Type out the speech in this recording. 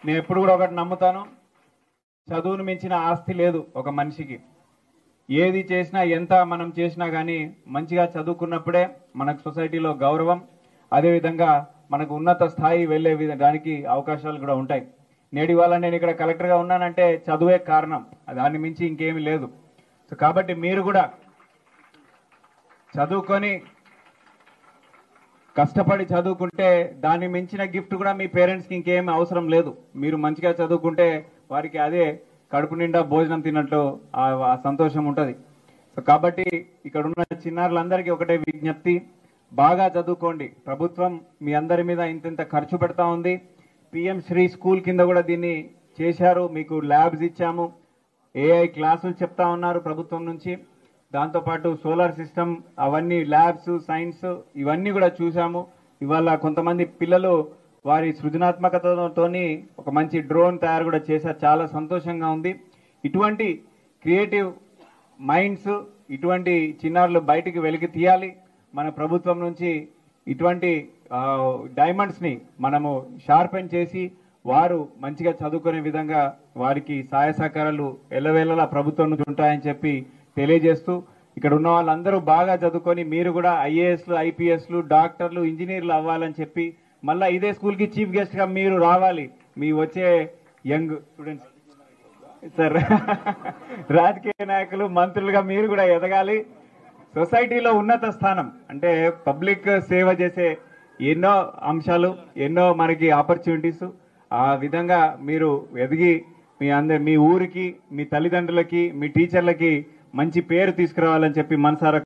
నేను ఎప్పుడు కూడా ఒకటి నమ్ముతాను, చదువును మించిన ఆస్తి లేదు ఒక మనిషికి. ఏది చేసినా ఎంత మనం చేసినా కానీ మంచిగా చదువుకున్నప్పుడే మనకు సొసైటీలో గౌరవం, అదేవిధంగా మనకు ఉన్నత స్థాయి వెళ్ళే దానికి అవకాశాలు కూడా ఉంటాయి. నేటి వల్ల నేను ఇక్కడ కలెక్టర్గా ఉన్నానంటే చదువే కారణం, దాన్ని మించి ఇంకేమీ లేదు. సో కాబట్టి మీరు కూడా చదువుకొని కష్టపడి చదువుకుంటే దాన్ని మించిన గిఫ్ట్ కూడా మీ పేరెంట్స్కి ఇంకేం అవసరం లేదు. మీరు మంచిగా చదువుకుంటే వారికి అదే కడుపు నిండా భోజనం తిన్నట్లు ఆ సంతోషం ఉంటుంది. సో కాబట్టి ఇక్కడ ఉన్న చిన్నారులందరికీ ఒకటే విజ్ఞప్తి, బాగా చదువుకోండి. ప్రభుత్వం మీ అందరి మీద ఇంత ఖర్చు పెడతా ఉంది. పిఎం శ్రీ స్కూల్ కింద కూడా దీన్ని చేశారు, మీకు ల్యాబ్స్ ఇచ్చాము, ఏఐ క్లాసులు చెప్తా ఉన్నారు ప్రభుత్వం నుంచి. దాంతోపాటు సోలార్ సిస్టమ్, అవన్నీ ల్యాబ్స్, సైన్స్ ఇవన్నీ కూడా చూసాము. ఇవాళ కొంతమంది పిల్లలు వారి సృజనాత్మకతతోని ఒక మంచి డ్రోన్ తయారు కూడా చేశారు, చాలా సంతోషంగా ఉంది. ఇటువంటి క్రియేటివ్ మైండ్స్, ఇటువంటి చిన్నారులు బయటికి వెలికి తీయాలి. మన ప్రభుత్వం నుంచి ఇటువంటి డైమండ్స్ని మనము షార్పెన్ చేసి వారు మంచిగా చదువుకునే విధంగా వారికి సహాయ సహకారాలు ఎల్లవేళలా ప్రభుత్వం నుంచి ఉంటాయని చెప్పి తెలియజేస్తూ, ఇక్కడ ఉన్న వాళ్ళందరూ బాగా చదువుకొని మీరు కూడా ఐఏఎస్లు, ఐపీఎస్లు, డాక్టర్లు, ఇంజనీర్లు అవ్వాలని చెప్పి మళ్ళీ ఇదే స్కూల్కి చీఫ్ గెస్ట్గా మీరు రావాలి. మీ వచ్చే యంగ్ స్టూడెంట్స్ సార్ రాజకీయ నాయకులు, మంత్రులుగా మీరు కూడా ఎదగాలి. సొసైటీలో ఉన్నత స్థానం అంటే పబ్లిక్ సేవ చేసే ఎన్నో అంశాలు, ఎన్నో మనకి ఆపర్చునిటీస్, ఆ విధంగా మీరు ఎదిగి మీ ఊరికి, మీ తల్లిదండ్రులకి, మీ టీచర్లకి మంచి పేరు తీసుకురావాలని చెప్పి మనసారా